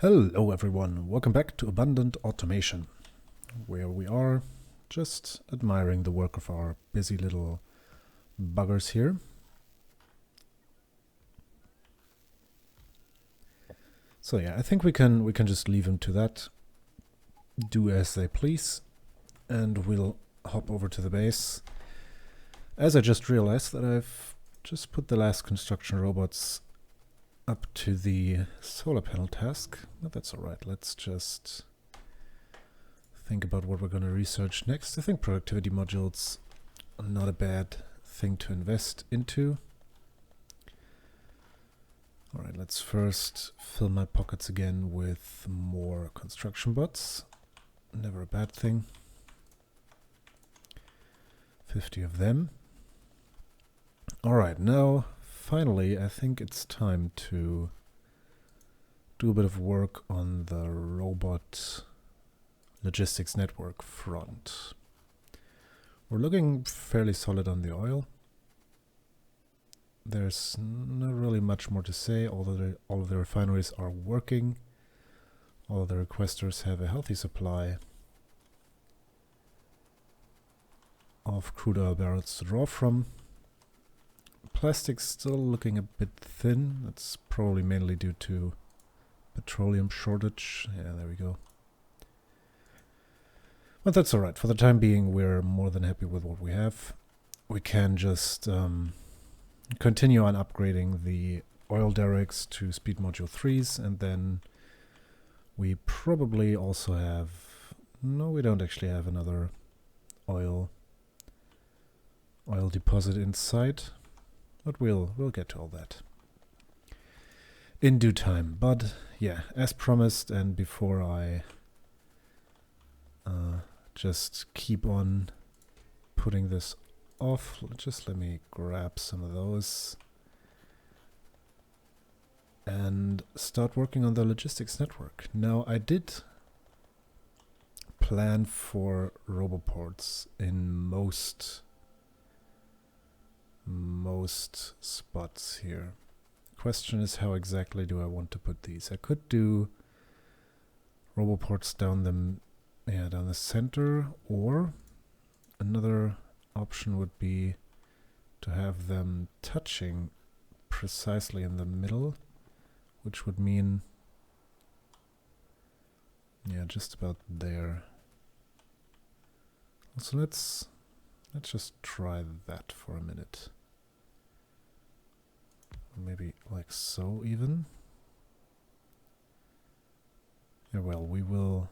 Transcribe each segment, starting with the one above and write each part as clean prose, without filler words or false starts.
Hello everyone, welcome back to Abundant Automation, where we are just admiring the work of our busy little buggers here. So yeah, I think we can just leave them to that, do as they please, and we'll hop over to the base. As I just realized that I've just put the last construction robots up to the solar panel task, but that's alright. Let's just think about what we're going to research next. I think productivity modules are not a bad thing to invest into. Alright, let's first fill my pockets again with more construction bots. Never a bad thing. 50 of them. Alright, now finally I think it's time to do a bit of work on the robot logistics network front. We're looking fairly solid on the oil. There's not really much more to say, although all of the refineries are working. All of the requesters have a healthy supply of crude oil barrels to draw from. Plastic's still looking a bit thin. That's probably mainly due to petroleum shortage. Yeah, there we go. But that's alright. For the time being, we're more than happy with what we have. We can just continue on upgrading the oil derricks to speed module 3s, and then we probably also have... No, we don't actually have another oil deposit in sight, but we'll get to all that in due time. But yeah, as promised, and before I just keep on putting this off, just let me grab some of those and start working on the logistics network. Now, I did plan for Roboports in most spots here. Question is, how exactly do I want to put these? I could do Roboports down the center, or another option would be to have them touching precisely in the middle, which would mean, yeah, just about there. So let's just try that for a minute. Maybe like so even. Yeah, well, we will...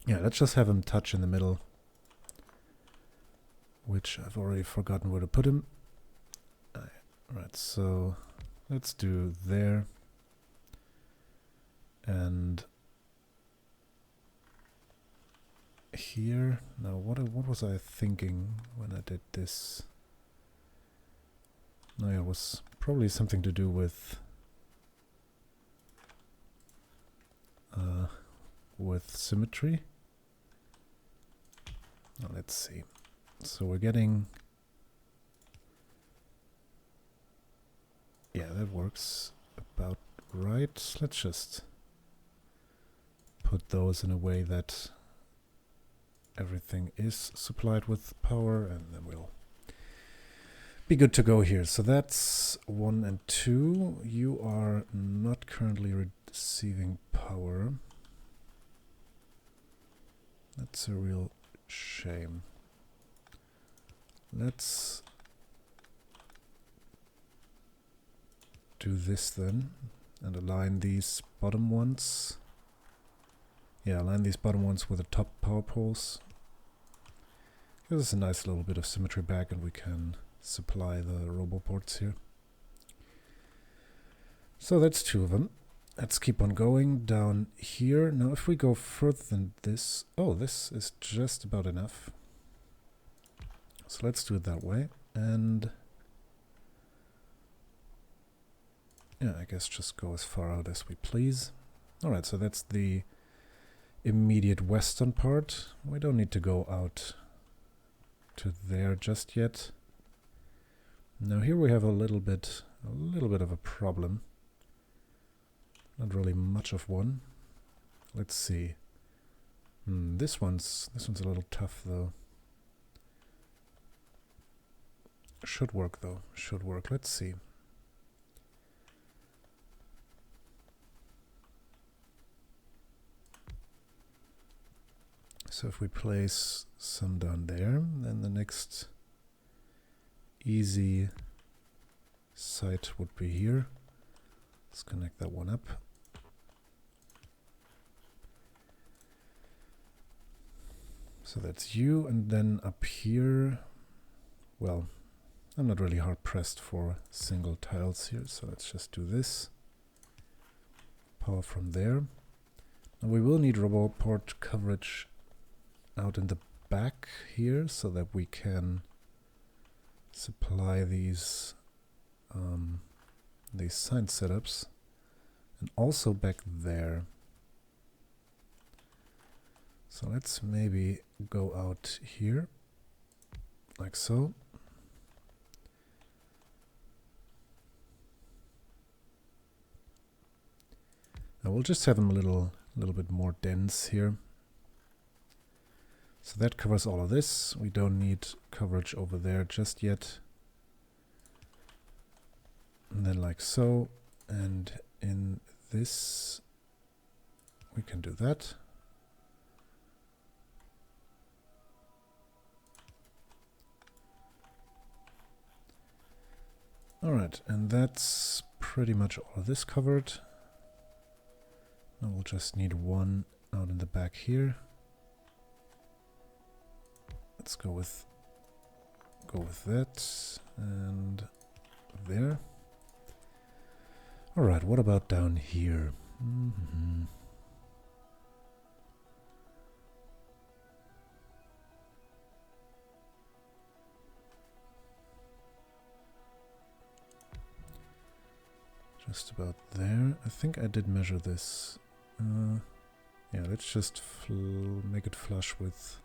Yeah, let's just have him touch in the middle, which I've already forgotten where to put him. Right, so let's do there. And here. Now, what was I thinking when I did this? No, yeah, it was probably something to do with symmetry. Now, let's see. So we're getting... Yeah, that works about right. Let's just put those in a way that everything is supplied with power, and then we'll be good to go here. So that's 1 and 2. You are not currently receiving power. That's a real shame. Let's do this then and align these bottom ones. Yeah, align these bottom ones with the top power poles. Gives us a nice little bit of symmetry back, and we can supply the Roboports here. So that's 2 of them. Let's keep on going down here. Now, if we go further than this... Oh, this is just about enough. So let's do it that way. And... yeah, I guess just go as far out as we please. Alright, so that's the immediate western part. We don't need to go out to there just yet. Now here we have a little bit a little bit of a problem. Not really much of one. Let's see. This one's a little tough though. Should work though. Should work. Let's see. So if we place some down there, then the next easy site would be here. Let's connect that one up. So that's you, and then up here, well, I'm not really hard pressed for single tiles here, so let's just do this. Power from there. Now we will need Roboport coverage out in the back here so that we can supply these sign setups, and also back there. So let's maybe go out here like so. Now we'll just have them a little bit more dense here. So that covers all of this. We don't need coverage over there just yet. And then like so, and in this we can do that. Alright, and that's pretty much all of this covered. Now we'll just need one out in the back here. Let's go with that and there. All right, what about down here? Just about there. I think I did measure this. Yeah, let's just make it flush with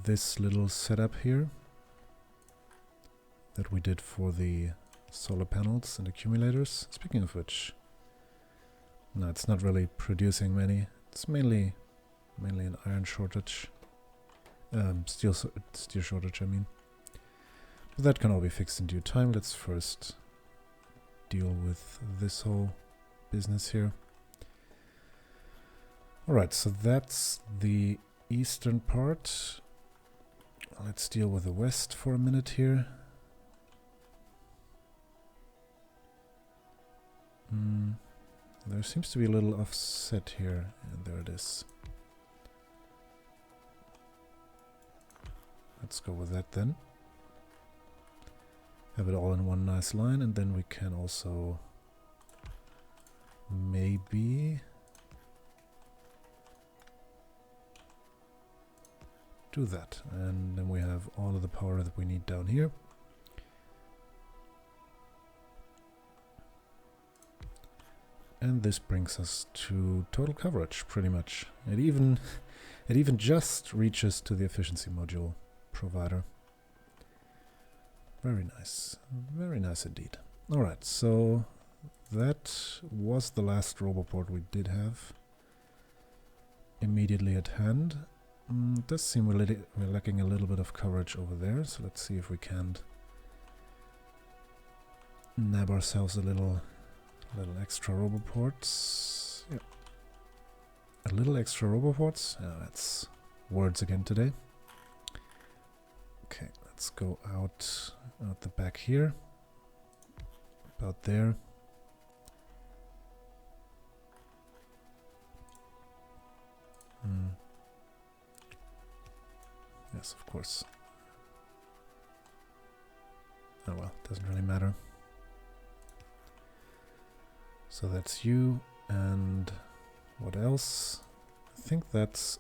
this little setup here that we did for the solar panels and accumulators. Speaking of which, no, it's not really producing many. It's mainly an iron shortage, steel shortage, I mean. But that can all be fixed in due time. Let's first deal with this whole business here. Alright, so that's the eastern part. Let's deal with the west for a minute here. There seems to be a little offset here, and there it is. Let's go with that then. Have it all in one nice line, and then we can also maybe do that, and then we have all of the power that we need down here. And this brings us to total coverage, pretty much. It even just reaches to the efficiency module provider. Very nice indeed. All right, so that was the last Roboport we did have immediately at hand. It does seem we're lacking a little bit of coverage over there, so let's see if we can't nab ourselves a little extra Roboports. Yeah. A little extra Roboports? Yeah, that's words again today. Okay, let's go out the back here. About there. Yes, of course. Oh well, doesn't really matter. So that's you, and what else? I think that's...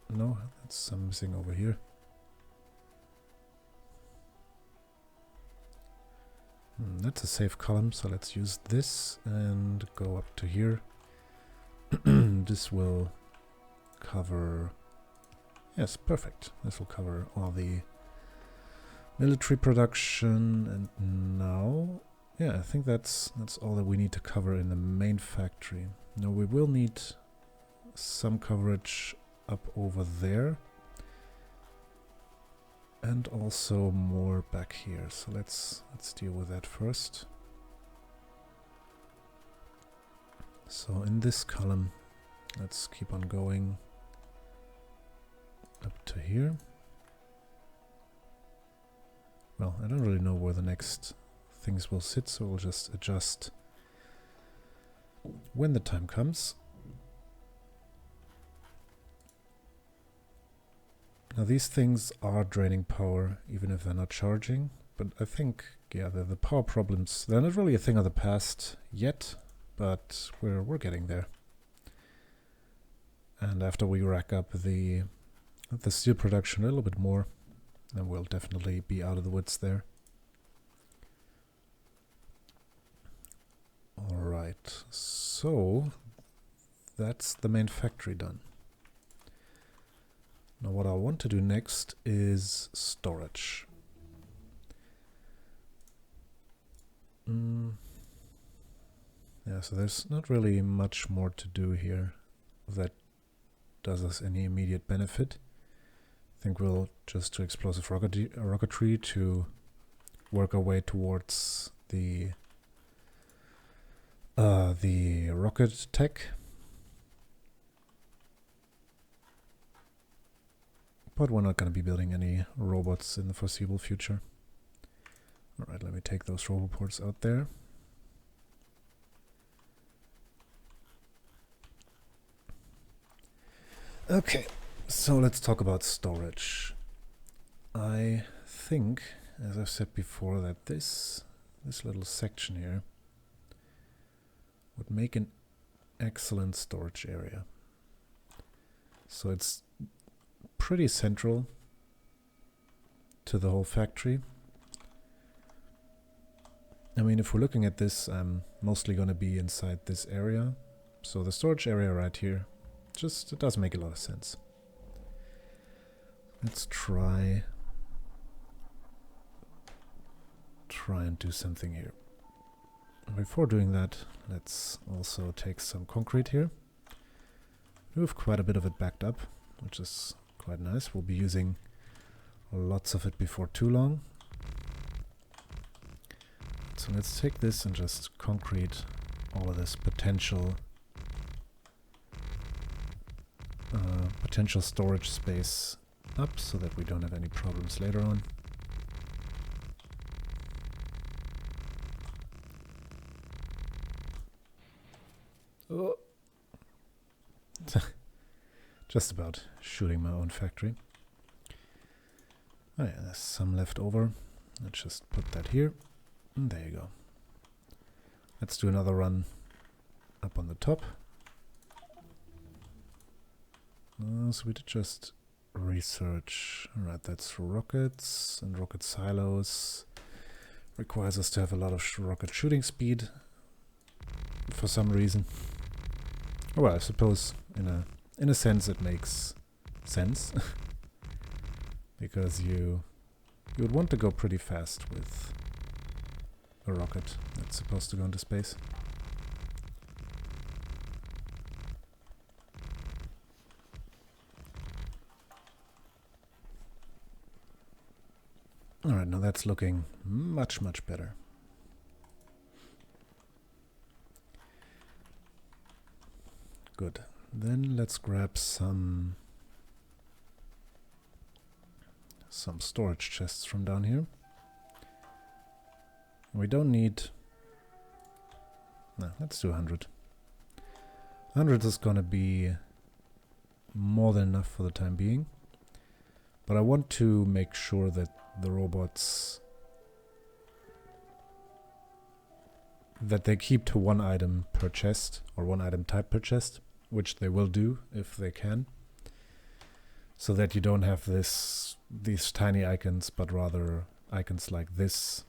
no, that's some missing over here. That's a safe column, so let's use this and go up to here. This will cover... yes, perfect. This will cover all the military production, and now Yeah, I think that's all that we need to cover in the main factory. Now we will need some coverage up over there. And also more back here. So let's deal with that first. So in this column, let's keep on going up to here. Well, I don't really know where the next things will sit, so we'll just adjust when the time comes. Now these things are draining power, even if they're not charging, but I think, yeah, the power problems, they're not really a thing of the past yet, but we're getting there. And after we rack up the steel production a little bit more, then we'll definitely be out of the woods there. Alright, so that's the main factory done. Now what I want to do next is storage. Yeah, so there's not really much more to do here that does us any immediate benefit. I think we'll just do explosive rocketry to work our way towards the rocket tech. But we're not going to be building any robots in the foreseeable future. Alright, let me take those Roboports out there. Okay, so let's talk about storage. I think, as I've said before, that this little section here would make an excellent storage area. So it's pretty central to the whole factory. I mean, if we're looking at this, I'm mostly going to be inside this area. So the storage area right here, it does make a lot of sense. Let's try and do something here. Before doing that, let's also take some concrete here. We have quite a bit of it backed up, which is quite nice. We'll be using lots of it before too long. So let's take this and just concrete all of this potential storage space up so that we don't have any problems later on. Oh. Just about shooting my own factory. Oh yeah, there's some left over. Let's just put that here. And there you go. Let's do another run up on the top. So we did just research. Alright, that's rockets and rocket silos. Requires us to have a lot of rocket shooting speed for some reason. Well, I suppose in a sense it makes sense. Because you would want to go pretty fast with a rocket that's supposed to go into space. Alright, now that's looking much, much better. Good. Then let's grab some storage chests from down here. We don't need... No, let's do 100. 100 is gonna be more than enough for the time being. But I want to make sure that the robots... that they keep to one item per chest, or one item type per chest, which they will do if they can. So that you don't have these tiny icons, but rather icons like this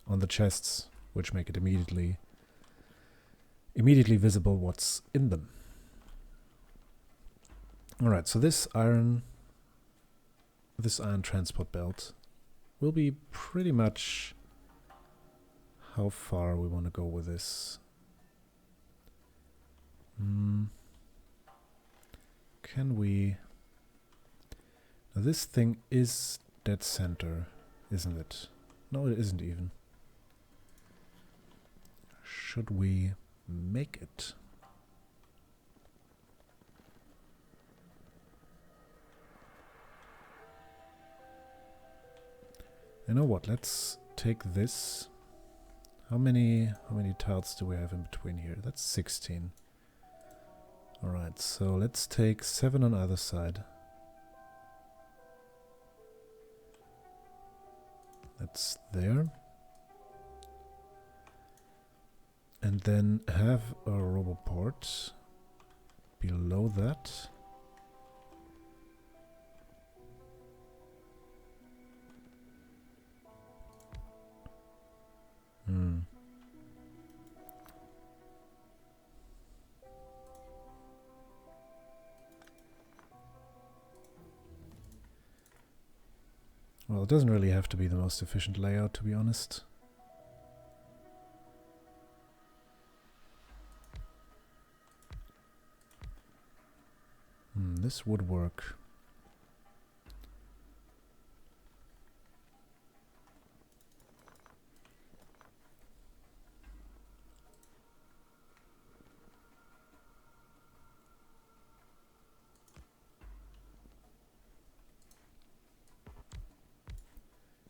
on the chests, which make it immediately visible what's in them. Alright, so this iron transport belt will be pretty much how far we want to go with this. Can we... Now this thing is dead center, isn't it? No, it isn't even. Should we make it? You know what? Let's take this. How many tiles do we have in between here? That's 16. All right, so let's take 7 on either side. That's there. And then have a Roboport below that. Well, it doesn't really have to be the most efficient layout, to be honest. This would work.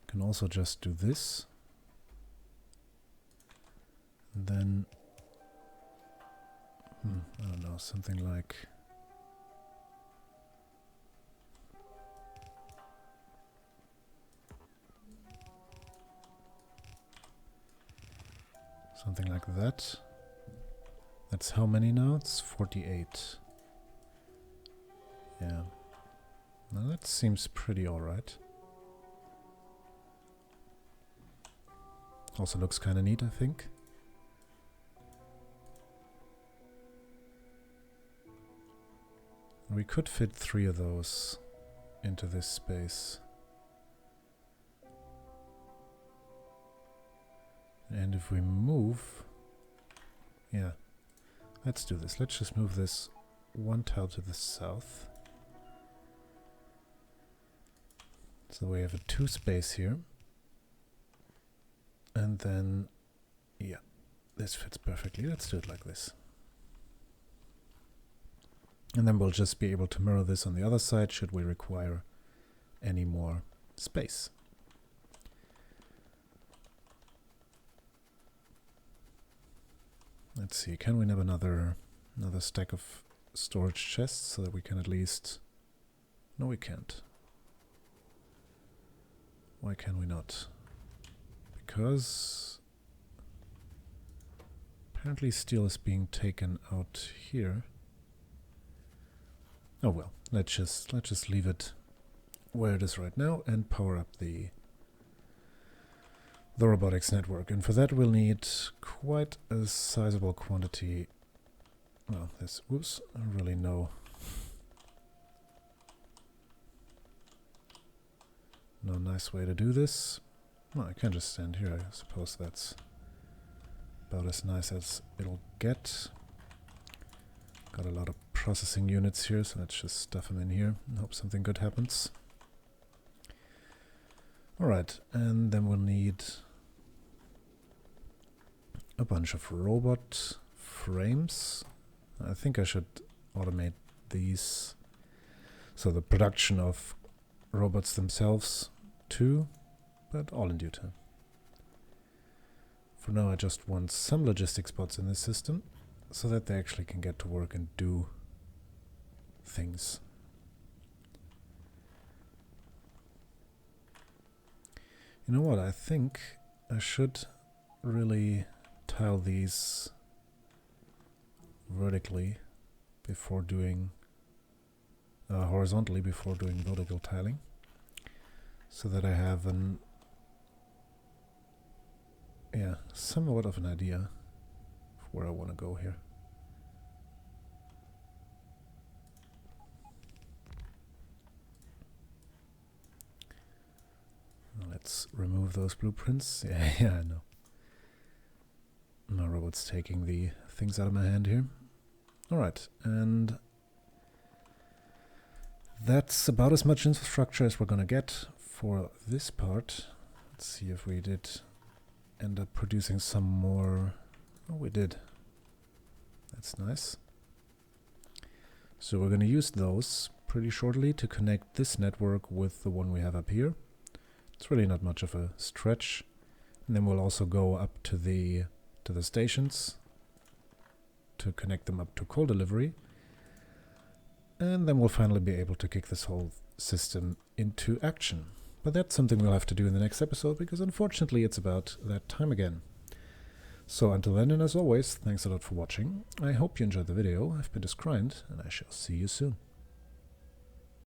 Can also just do this. And then, I don't know, something like... Something like that. That's how many now? It's 48. Yeah. Now that seems pretty alright. Also looks kind of neat, I think. We could fit 3 of those into this space. And if we move... Yeah. Let's do this. Let's just move this 1 tile to the south. So we have a 2 space here. And then, yeah, this fits perfectly. Let's do it like this. And then we'll just be able to mirror this on the other side should we require any more space. Let's see, can we have another stack of storage chests so that we can at least... No, we can't. Why can we not? Because apparently steel is being taken out here. Oh well, let's just leave it where it is right now and power up the robotics network. And for that we'll need quite a sizable quantity. Well, there's really no nice way to do this. Well, I can just stand here. I suppose that's about as nice as it'll get. Got a lot of processing units here, so let's just stuff them in here and hope something good happens. Alright, and then we'll need a bunch of robot frames. I think I should automate these. So the production of robots themselves too. But all in due time. For now I just want some logistics bots in this system so that they actually can get to work and do things. You know what, I think I should really tile these vertically before doing horizontally before doing vertical tiling, so that I have an somewhat of an idea of where I want to go here. Let's remove those blueprints. Yeah, I know. My robot's taking the things out of my hand here. Alright, and that's about as much infrastructure as we're gonna get for this part. Let's see if we did end up producing some more. Oh, we did. That's nice. So we're gonna use those pretty shortly to connect this network with the one we have up here. It's really not much of a stretch. And then we'll also go up to the stations to connect them up to coal delivery. And then we'll finally be able to kick this whole system into action. But that's something we'll have to do in the next episode, because unfortunately it's about that time again. So until then, and as always, thanks a lot for watching. I hope you enjoyed the video. I've been Discrind, and I shall see you soon.